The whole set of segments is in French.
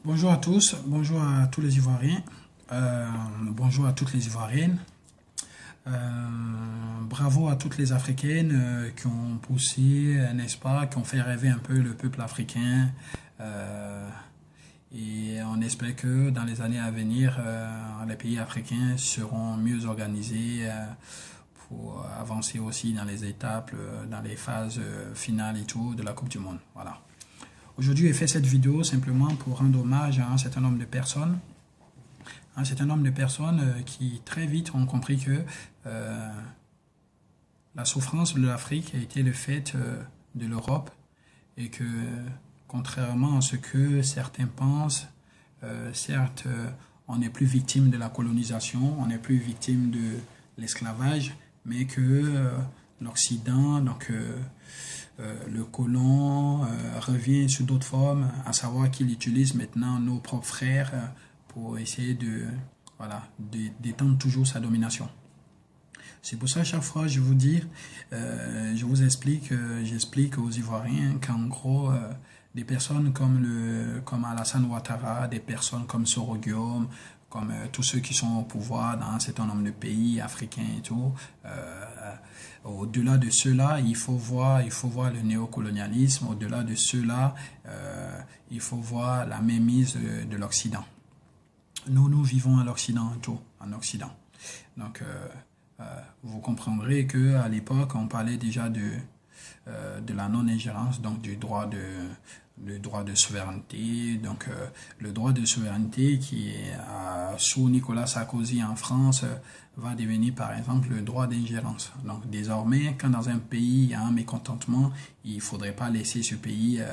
Bonjour à tous, bonjour à tous les Ivoiriens, bonjour à toutes les Ivoiriennes. Bravo à toutes les Africaines qui ont poussé, n'est-ce pas, qui ont fait rêver un peu le peuple africain. Et on espère que dans les années à venir, les pays africains seront mieux organisés pour avancer aussi dans les étapes, dans les phases finales et tout de la Coupe du Monde. Voilà. Aujourd'hui, j'ai fait cette vidéo simplement pour rendre hommage à un certain nombre de personnes. Un certain nombre de personnes qui très vite ont compris que la souffrance de l'Afrique a été le fait de l'Europe et que contrairement à ce que certains pensent, certes, on n'est plus victime de la colonisation, on n'est plus victime de l'esclavage, mais que l'Occident, donc le colon revient sous d'autres formes, à savoir qu'il utilise maintenant nos propres frères pour essayer de, voilà, d'étendre toujours sa domination. C'est pour ça, à chaque fois, je vous dis, je vous explique, j'explique aux Ivoiriens qu'en gros, des personnes comme Alassane Ouattara, des personnes comme Soro Guillaume, comme tous ceux qui sont au pouvoir dans un certain nombre de pays africains et tout, au-delà de cela, il faut voir le néocolonialisme. Au-delà de cela, il faut voir la mainmise de l'Occident. Nous vivons à l'Occident, tout, en Occident. Donc, vous comprendrez qu'à l'époque, on parlait déjà de la non-ingérence, donc le droit de souveraineté. Donc, le droit de souveraineté qui est sous Nicolas Sarkozy en France va devenir par exemple le droit d'ingérence. Donc, désormais, quand dans un pays il y a un mécontentement, il ne faudrait pas laisser ce pays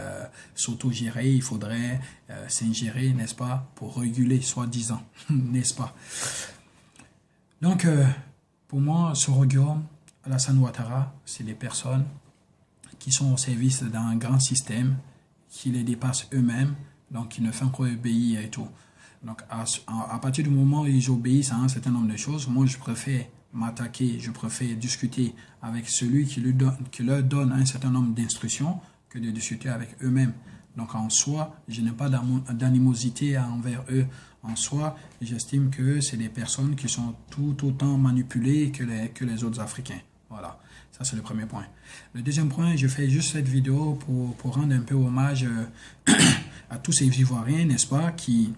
s'autogérer, il faudrait s'ingérer, n'est-ce pas, pour réguler, soi-disant, n'est-ce pas. Donc, pour moi, Soro Guillaume, Alassane Ouattara, c'est des personnes qui sont au service d'un grand système, qui les dépassent eux-mêmes, donc qui ne font qu'obéir et tout. Donc à partir du moment où ils obéissent à un certain nombre de choses, moi je préfère m'attaquer, je préfère discuter avec celui qui leur donne un certain nombre d'instructions que de discuter avec eux-mêmes. Donc en soi, je n'ai pas d'animosité envers eux. En soi, j'estime que c'est des personnes qui sont tout autant manipulées que les autres Africains. Voilà, ça c'est le premier point. Le deuxième point, je fais juste cette vidéo pour rendre un peu hommage à tous ces Ivoiriens, n'est-ce pas, qui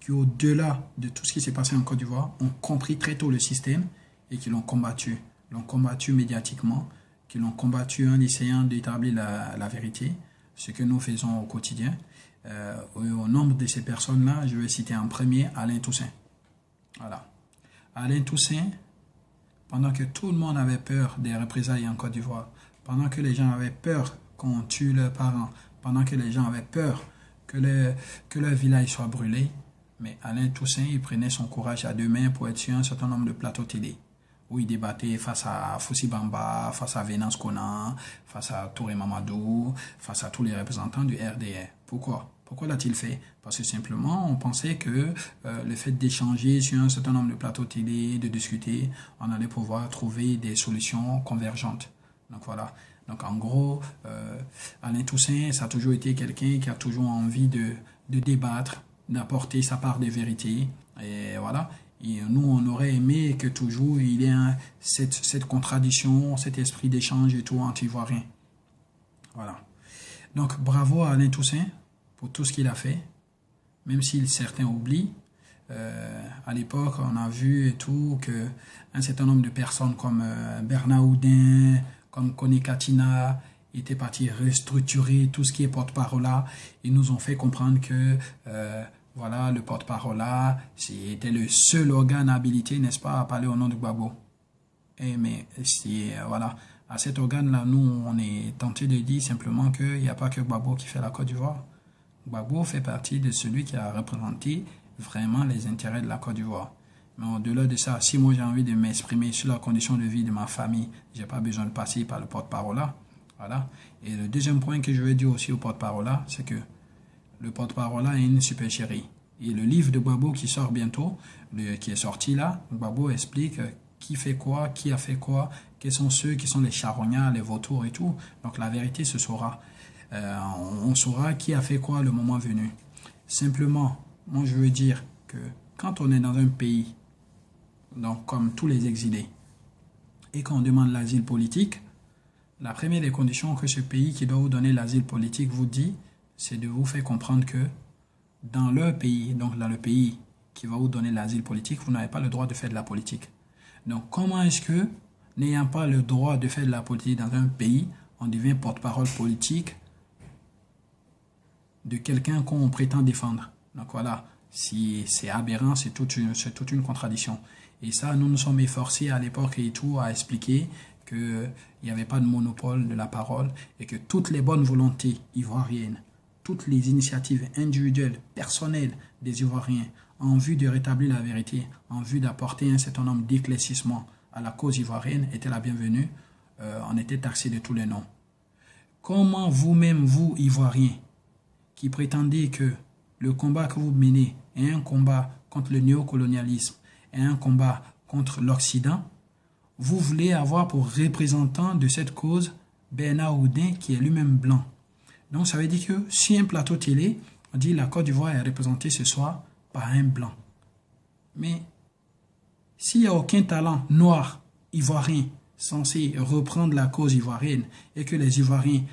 au-delà de tout ce qui s'est passé en Côte d'Ivoire, ont compris très tôt le système et qui l'ont combattu médiatiquement, qui l'ont combattu en essayant d'établir la vérité, ce que nous faisons au quotidien. Au nombre de ces personnes-là, je vais citer en premier Alain Toussaint. Voilà. Alain Toussaint, pendant que tout le monde avait peur des représailles en Côte d'Ivoire, pendant que les gens avaient peur qu'on tue leurs parents, pendant que les gens avaient peur que leur village soit brûlé, mais Alain Toussaint, il prenait son courage à deux mains pour être sur un certain nombre de plateaux télé, où il débattait face à Fossi Bamba, face à Venance Conan, face à Touré Mamadou, face à tous les représentants du RDR. Pourquoi l'a-t-il fait? Parce que simplement, on pensait que le fait d'échanger sur un certain nombre de plateaux télé, de discuter, on allait pouvoir trouver des solutions convergentes. Donc voilà. Donc en gros, Alain Toussaint, ça a toujours été quelqu'un qui a toujours envie de débattre, d'apporter sa part de vérité. Et voilà. Et nous, on aurait aimé que toujours il y ait cette contradiction, cet esprit d'échange et tout anti-ivoirien. Voilà. Donc bravo à Alain Toussaint pour tout ce qu'il a fait, même si certains oublient. À l'époque, on a vu et tout que un certain nombre de personnes comme Bernard Houdin, comme Kone Katina, étaient partis restructurer tout ce qui est porte-parole là. Ils nous ont fait comprendre que voilà, le porte-parole là, c'était le seul organe habilité, n'est-ce pas, à parler au nom de Gbagbo. Mais voilà, à cet organe-là, nous, on est tenté de dire simplement qu'il n'y a pas que Gbagbo qui fait la Côte d'Ivoire. Gbagbo fait partie de celui qui a représenté vraiment les intérêts de la Côte d'Ivoire. Mais au-delà de ça, si moi j'ai envie de m'exprimer sur la condition de vie de ma famille, j'ai pas besoin de passer par le porte-parole là. Voilà. Et le deuxième point que je vais dire aussi au porte-parole là, c'est que le porte-parole là est une supercherie. Et le livre de Gbagbo qui sort bientôt, qui est sorti là, Gbagbo explique qui fait quoi, qui a fait quoi, quels sont ceux qui sont les charognards, les vautours et tout. Donc la vérité se saura. On saura qui a fait quoi le moment venu. Simplement, moi je veux dire que quand on est dans un pays, donc comme tous les exilés, et qu'on demande l'asile politique, la première des conditions que ce pays qui doit vous donner l'asile politique vous dit, c'est de vous faire comprendre que dans leur pays, donc dans le pays qui va vous donner l'asile politique, vous n'avez pas le droit de faire de la politique. Donc comment est-ce que, n'ayant pas le droit de faire de la politique dans un pays, on devient porte-parole politique de quelqu'un qu'on prétend défendre? Donc voilà, si c'est aberrant, c'est toute une contradiction. Et ça, nous nous sommes efforcés à l'époque et tout à expliquer qu'il n'y avait pas de monopole de la parole et que toutes les bonnes volontés ivoiriennes, toutes les initiatives individuelles, personnelles des Ivoiriens en vue de rétablir la vérité, en vue d'apporter un certain nombre d'éclaircissements à la cause ivoirienne étaient la bienvenue. On était taxés de tous les noms. Comment vous-même, vous, Ivoiriens, qui prétendez que le combat que vous menez est un combat contre le néocolonialisme, est un combat contre l'Occident, vous voulez avoir pour représentant de cette cause Bernard Oudin qui est lui-même blanc. Donc ça veut dire que sur un plateau télé, on dit la Côte d'Ivoire est représentée ce soir par un blanc. Mais s'il n'y a aucun talent noir, ivoirien, censé reprendre la cause ivoirienne et que les Ivoiriens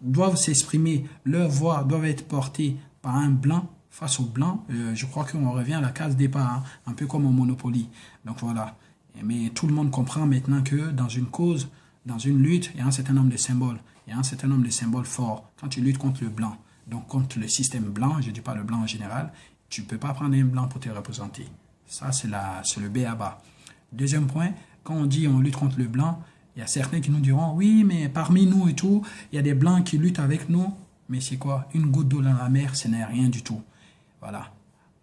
doivent s'exprimer, leur voix doivent être portée par un blanc face au blanc, je crois qu'on revient à la case départ, hein, un peu comme au Monopoly. Donc voilà. Mais tout le monde comprend maintenant que dans une cause, dans une lutte, il y a un certain nombre de symboles. Il y a un certain nombre de symboles forts quand tu luttes contre le blanc. Donc contre le système blanc, je ne dis pas le blanc en général, tu ne peux pas prendre un blanc pour te représenter. Ça, c'est le b.a.-ba. Deuxième point, quand on dit on lutte contre le blanc, il y a certains qui nous diront, oui, mais parmi nous et tout, il y a des blancs qui luttent avec nous. Mais c'est quoi? Une goutte d'eau dans la mer, ce n'est rien du tout. Voilà.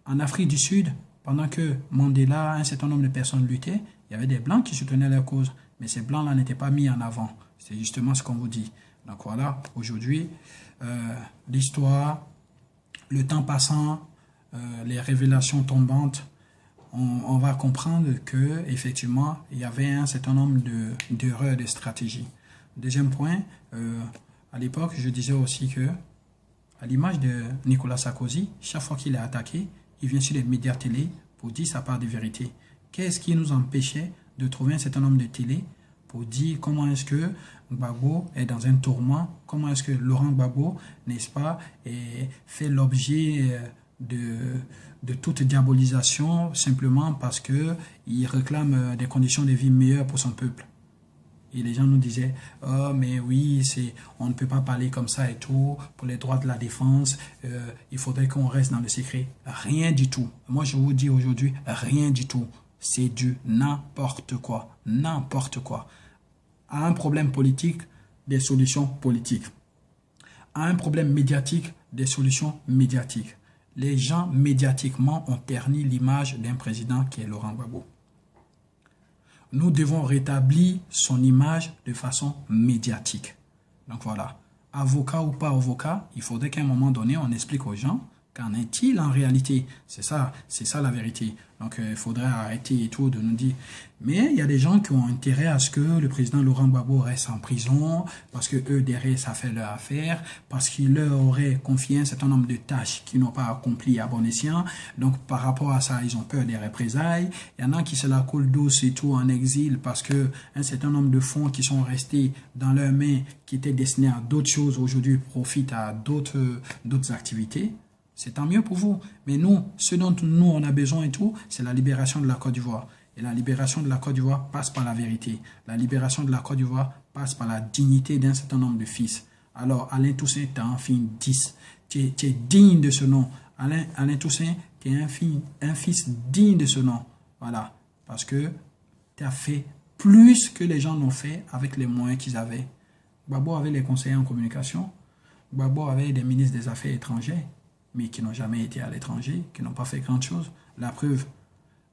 En Afrique du Sud, pendant que Mandela, un certain nombre de personnes luttaient, il y avait des blancs qui soutenaient leur cause. Mais ces blancs-là n'étaient pas mis en avant. C'est justement ce qu'on vous dit. Donc voilà, aujourd'hui, l'histoire, le temps passant, les révélations tombantes, on va comprendre que effectivement il y avait un certain nombre d'erreurs de stratégie. Deuxième point, à l'époque, je disais aussi que, à l'image de Nicolas Sarkozy, chaque fois qu'il est attaqué, il vient sur les médias télé pour dire sa part de vérité. Qu'est-ce qui nous empêchait de trouver un certain nombre de télé pour dire comment est-ce que Gbagbo est dans un tourment, comment est-ce que Laurent Gbagbo, n'est-ce pas, fait l'objet de toute diabolisation simplement parce qu'il réclame des conditions de vie meilleures pour son peuple. Et les gens nous disaient, oh mais oui, on ne peut pas parler comme ça et tout, pour les droits de la défense, il faudrait qu'on reste dans le secret. Rien du tout. Moi je vous dis aujourd'hui, rien du tout. C'est du n'importe quoi. N'importe quoi. À un problème politique, des solutions politiques. À un problème médiatique, des solutions médiatiques. Les gens médiatiquement ont terni l'image d'un président qui est Laurent Gbagbo. Nous devons rétablir son image de façon médiatique. Donc voilà, avocat ou pas avocat, il faudrait qu'à un moment donné, on explique aux gens qu'en est-il en réalité. C'est ça la vérité. Donc il faudrait arrêter et tout de nous dire. Mais il y a des gens qui ont intérêt à ce que le président Laurent Gbagbo reste en prison, parce que eux derrière ça fait leur affaire, parce qu'il leur aurait confié un certain nombre de tâches qu'ils n'ont pas accomplies à bon escient. Donc par rapport à ça, ils ont peur des représailles. Il y en a qui se la coulent douce et tout en exil parce que un certain nombre de fonds qui sont restés dans leurs mains, qui étaient destinés à d'autres choses, aujourd'hui profitent à d'autres activités. C'est tant mieux pour vous. Mais nous, ce dont nous on a besoin et tout, c'est la libération de la Côte d'Ivoire. Et la libération de la Côte d'Ivoire passe par la vérité. La libération de la Côte d'Ivoire passe par la dignité d'un certain nombre de fils. Alors, Alain Toussaint, tu as un fils 10. Tu es digne de ce nom. Alain Toussaint, tu es un fils digne de ce nom. Voilà. Parce que tu as fait plus que les gens n'ont fait avec les moyens qu'ils avaient. Gbagbo avait les conseillers en communication. Gbagbo avait des ministres des Affaires étrangères, mais qui n'ont jamais été à l'étranger, qui n'ont pas fait grand chose. La preuve,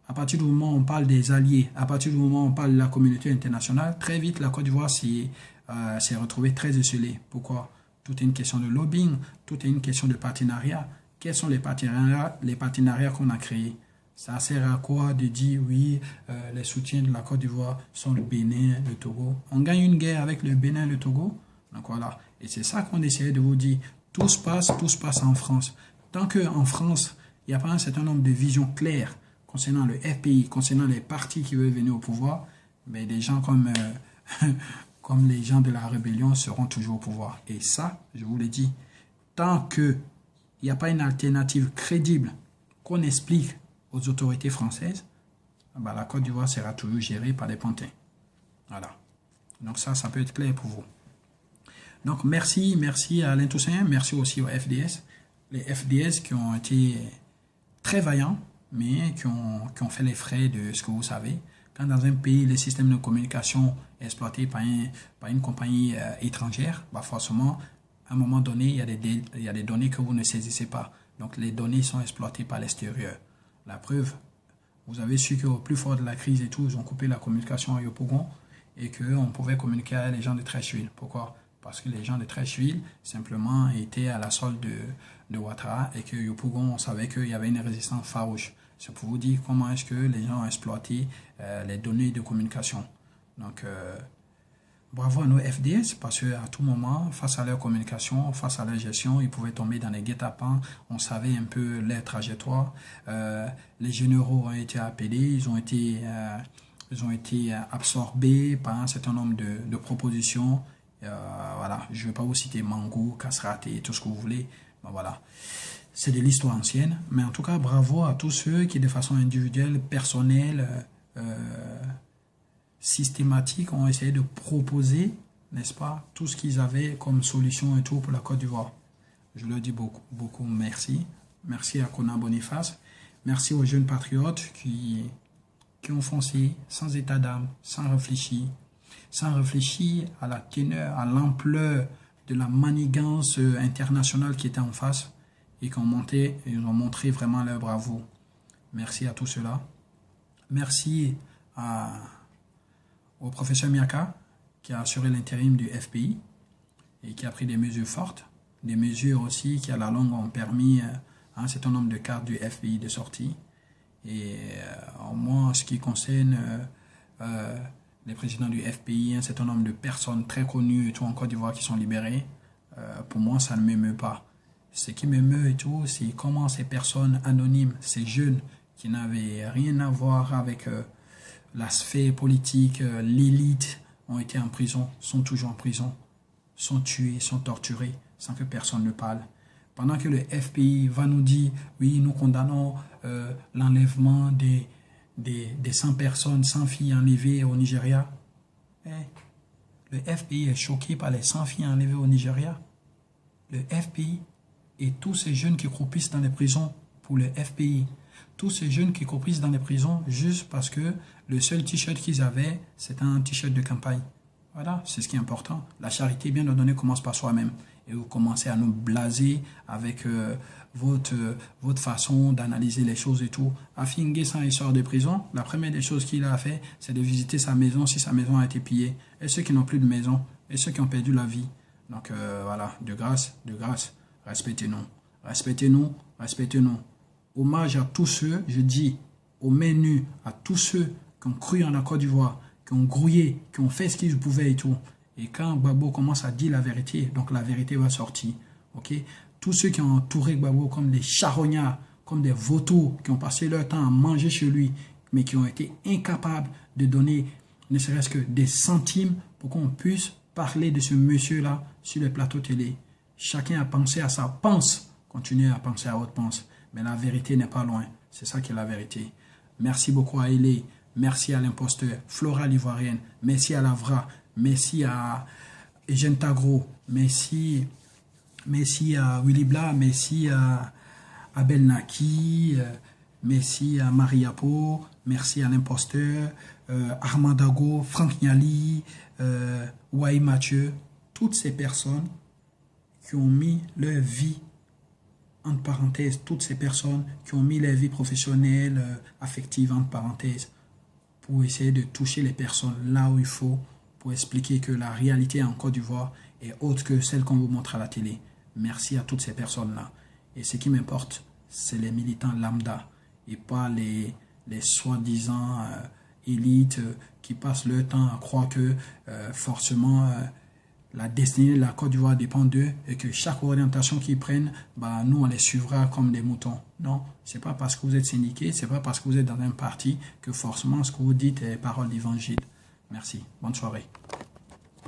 à partir du moment où on parle des alliés, à partir du moment où on parle de la communauté internationale, très vite la Côte d'Ivoire s'est retrouvée très isolée. Pourquoi? Tout est une question de lobbying, tout est une question de partenariat. Quels sont les partenariats qu'on a créés? Ça sert à quoi de dire oui, les soutiens de la Côte d'Ivoire sont le Bénin, le Togo? On gagne une guerre avec le Bénin, le Togo? Donc voilà. Et c'est ça qu'on essayait de vous dire. Tout se passe en France. Tant qu'en France, il n'y a pas un certain nombre de visions claires concernant le FPI, concernant les partis qui veulent venir au pouvoir, mais des gens comme les gens de la rébellion seront toujours au pouvoir. Et ça, je vous l'ai dit, tant qu'il n'y a pas une alternative crédible qu'on explique aux autorités françaises, bah, la Côte d'Ivoire sera toujours gérée par des pantins. Voilà. Donc ça peut être clair pour vous. Donc merci à Alain Toussaint, merci aussi aux FDS. Les FDS qui ont été très vaillants, mais qui ont fait les frais de ce que vous savez. Quand dans un pays, le système de communication est exploité par une compagnie étrangère, bah forcément, à un moment donné, il y a des données que vous ne saisissez pas. Donc les données sont exploitées par l'extérieur. La preuve, vous avez su qu'au plus fort de la crise et tout, ils ont coupé la communication à Yopougon et qu'on pouvait communiquer avec les gens de Treichville. Pourquoi? Parce que les gens de Treichville, simplement, étaient à la solde de Ouattara et que Yopougon, on savait qu'il y avait une résistance farouche. C'est pour vous dire comment est-ce que les gens ont exploité les données de communication. Donc, bravo à nos FDS parce qu'à tout moment, face à leur communication, face à leur gestion, ils pouvaient tomber dans les guet-apens. On savait un peu leur trajectoire. Les généraux ont été appelés, ils ont été absorbés par un certain nombre de propositions. Voilà, je ne vais pas vous citer Mangou, Kasrate et tout ce que vous voulez. Ben voilà, c'est de l'histoire ancienne. Mais en tout cas, bravo à tous ceux qui, de façon individuelle, personnelle, systématique, ont essayé de proposer, n'est-ce pas, tout ce qu'ils avaient comme solution et tout pour la Côte d'Ivoire. Je leur dis beaucoup merci. Merci à Conan Boniface. Merci aux jeunes patriotes qui ont foncé sans état d'âme, sans réfléchir à la teneur, à l'ampleur de la manigance internationale qui était en face et qui ont montré vraiment leur bravoure. Merci à tous ceux-là. Merci au professeur Miaka qui a assuré l'intérim du FPI et qui a pris des mesures fortes, des mesures aussi qui à la longue ont permis à un certain nombre de cartes du FPI de sortie. Et au moins en ce qui concerne les présidents du FPI, un certain nombre de personnes très connues et tout en Côte d'Ivoire qui sont libérées, pour moi ça ne m'émeut pas. Ce qui m'émeut et tout, c'est comment ces personnes anonymes, ces jeunes qui n'avaient rien à voir avec la sphère politique, l'élite, ont été en prison, sont toujours en prison, sont tués, sont torturés sans que personne ne parle. Pendant que le FPI va nous dire, oui, nous condamnons l'enlèvement des 100 personnes, 100 filles enlevées au Nigeria. Le FPI est choqué par les 100 filles enlevées au Nigeria. Le FPI et tous ces jeunes qui croupissent dans les prisons pour le FPI. Tous ces jeunes qui croupissent dans les prisons juste parce que le seul t-shirt qu'ils avaient, c'était un t-shirt de campagne. Voilà, c'est ce qui est important. La charité bien ordonnée commence par soi-même. Et vous commencez à nous blaser avec votre façon d'analyser les choses et tout. Afingue, quand il sort de prison, la première des choses qu'il a fait, c'est de visiter sa maison si sa maison a été pillée. Et ceux qui n'ont plus de maison, et ceux qui ont perdu la vie. Donc voilà, de grâce, respectez-nous. Respectez-nous, respectez-nous. Hommage à tous ceux, je dis, au menu, à tous ceux qui ont cru en la Côte d'Ivoire, qui ont grouillé, qui ont fait ce qu'ils pouvaient et tout. Et quand Gbagbo commence à dire la vérité, donc la vérité va sortir. Okay? Tous ceux qui ont entouré Gbagbo comme des charognards, comme des vautours, qui ont passé leur temps à manger chez lui, mais qui ont été incapables de donner ne serait-ce que des centimes pour qu'on puisse parler de ce monsieur-là sur les plateaux télé. Chacun a pensé à sa pense, continuez à penser à votre pense. Mais la vérité n'est pas loin. C'est ça qui est la vérité. Merci beaucoup à Elé. Merci à l'imposteur. Flora l'Ivoirienne. Merci à Lavra. Merci à Eugène Tagro. Merci à Willy Bla. Merci à Abel Naki. Merci à Mariapo. Merci à l'imposteur. Armand Dago. Franck Niali. Waï Mathieu. Toutes ces personnes qui ont mis leur vie entre parenthèses, toutes ces personnes qui ont mis leur vie professionnelle, affective, entre parenthèses, pour essayer de toucher les personnes là où il faut, pour expliquer que la réalité en Côte d'Ivoire est autre que celle qu'on vous montre à la télé. Merci à toutes ces personnes-là. Et ce qui m'importe, c'est les militants lambda et pas les soi-disant élites qui passent leur temps à croire que forcément la destinée de la Côte d'Ivoire dépend d'eux et que chaque orientation qu'ils prennent, nous, on les suivra comme des moutons. Non, c'est pas parce que vous êtes syndiqué, c'est pas parce que vous êtes dans un parti que forcément ce que vous dites est parole d'évangile. Merci. Bonne soirée.